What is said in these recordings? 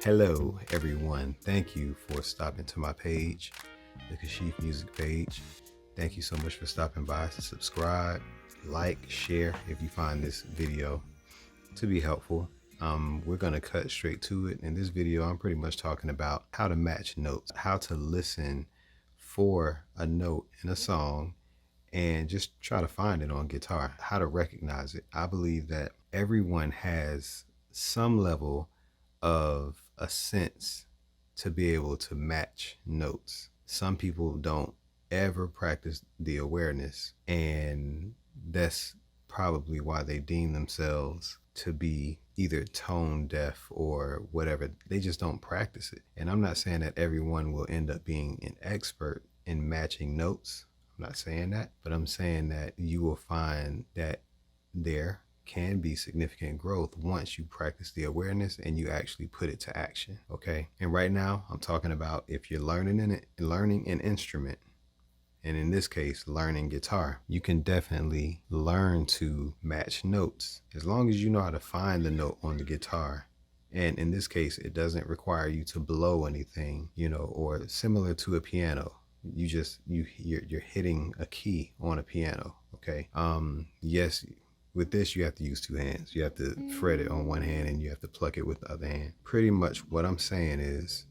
Hello, everyone. Thank you for stopping to my page, the Kashif Music page. Thank you so much for stopping by. Subscribe, like, share if you find this video to be helpful. We're going to cut straight to it. In this video, I'm pretty much talking about how to match notes, how to listen for a note in a song and just try to find it on guitar, how to recognize it. I believe that everyone has some level of a sense to be able to match notes. Some people don't ever practice the awareness, and that's probably why they deem themselves to be either tone deaf or whatever. They just don't practice it. And I'm not saying that everyone will end up being an expert in matching notes. I'm not saying that, but I'm saying that you will find that there can be significant growth once you practice the awareness and you actually put it to action. Okay. And right now I'm talking about if you're learning an instrument, and in this case, learning guitar, you can definitely learn to match notes as long as you know how to find the note on the guitar. And in this case, it doesn't require you to blow anything, or similar to a piano. You're hitting a key on a piano. Okay. Yes, with this, you have to use two hands. You have to fret it on one hand and you have to pluck it with the other hand. Pretty much what I'm saying is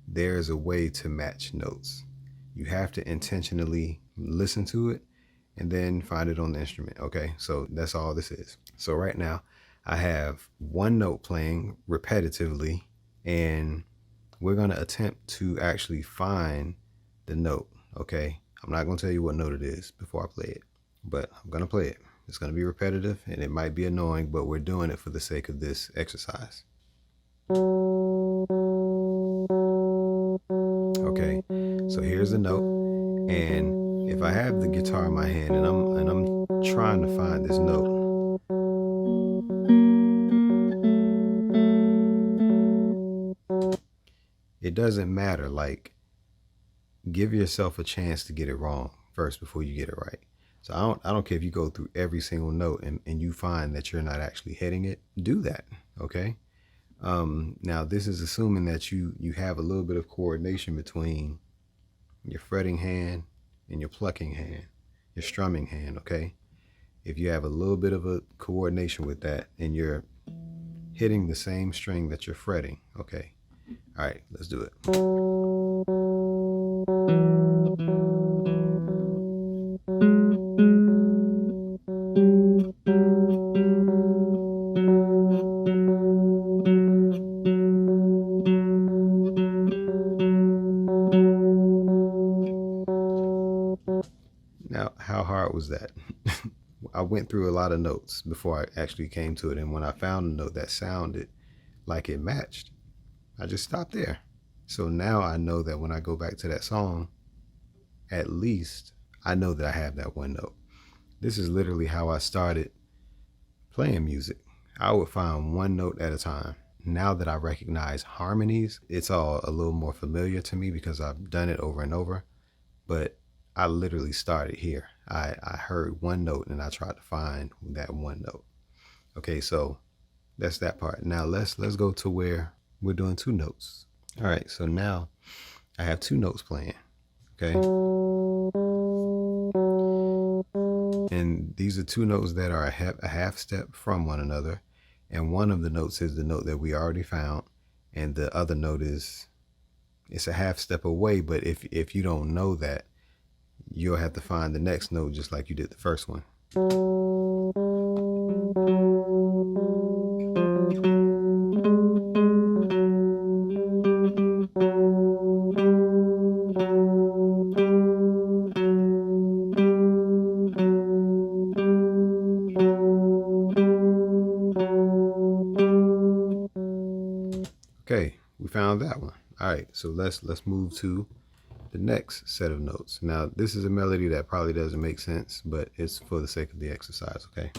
there's a way to match notes. You have to intentionally listen to it and then find it on the instrument. Okay, so that's all this is. So right now I have one note playing repetitively, and we're going to attempt to actually find the note. Okay, I'm not going to tell you what note it is before I play it, but I'm going to play it. It's going to be repetitive and it might be annoying, but we're doing it for the sake of this exercise. Okay, so here's the note, and if I have the guitar in my hand and I'm trying to find this note, it doesn't matter. Like, give yourself a chance to get it wrong first before you get it right. So I don't care if you go through every single note and you find that you're not actually hitting it. Do that. Okay. Now this is assuming that you have a little bit of coordination between your fretting hand and your plucking hand, your strumming hand. Okay. If you have a little bit of a coordination with that and you're hitting the same string that you're fretting. Okay. All right, let's do it. Now, how hard was that? I went through a lot of notes before I actually came to it. And when I found a note that sounded like it matched, I just stopped there. So now I know that when I go back to that song, at least I know that I have that one note. This is literally how I started playing music. I would find one note at a time. Now that I recognize harmonies, it's all a little more familiar to me because I've done it over and over. But I literally started here. I heard one note and I tried to find that one note. Okay, so that's that part. Now let's go to where we're doing two notes. All right, so now I have two notes playing. Okay. And these are two notes that are a half step from one another. And one of the notes is the note that we already found. And the other note it's a half step away. But if you don't know that, you'll have to find the next note just like you did the first one. Okay, we found that one. All right, so let's move to the next set of notes. Now, this is a melody that probably doesn't make sense, but it's for the sake of the exercise, okay?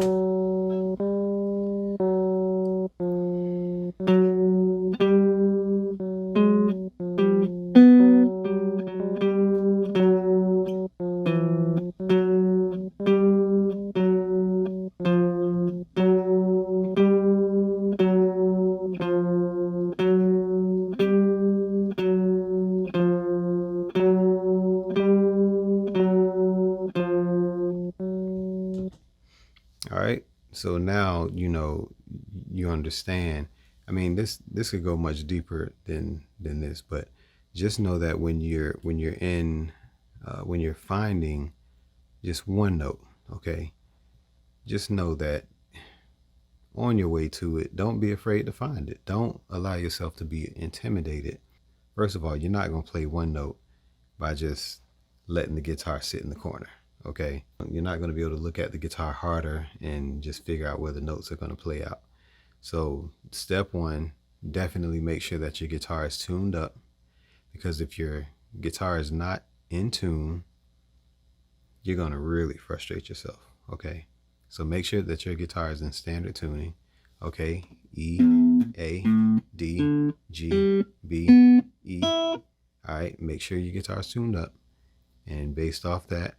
So now, you understand. I mean, this could go much deeper than this, but just know that when you're finding just one note, okay, just know that on your way to it, don't be afraid to find it. Don't allow yourself to be intimidated. First of all, you're not going to play one note by just letting the guitar sit in the corner, okay? You're not going to be able to look at the guitar harder and just figure out where the notes are going to play out. So step one, definitely make sure that your guitar is tuned up, because if your guitar is not in tune, you're going to really frustrate yourself, okay? So make sure that your guitar is in standard tuning, okay? E, A, D, G, B, E. All right, make sure your guitar's tuned up. And based off that,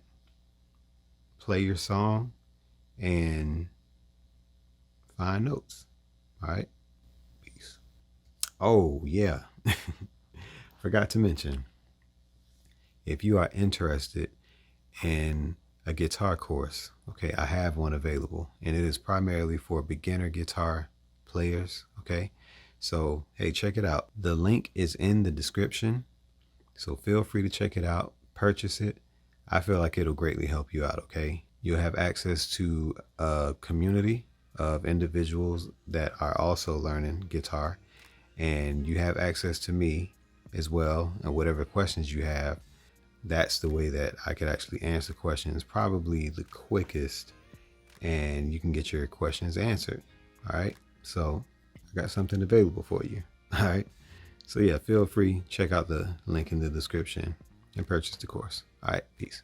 play your song and find notes. All right, peace. Oh, yeah. Forgot to mention, if you are interested in a guitar course, okay, I have one available, and it is primarily for beginner guitar players, okay? So, hey, check it out. The link is in the description, so feel free to check it out, purchase it. I feel like it'll greatly help you out, okay? You'll have access to a community of individuals that are also learning guitar, and you have access to me as well, and whatever questions you have, that's the way that I could actually answer questions, probably the quickest, and you can get your questions answered. All right, so I got something available for you. All right, so yeah, feel free, check out the link in the description and purchase the course. All right, peace.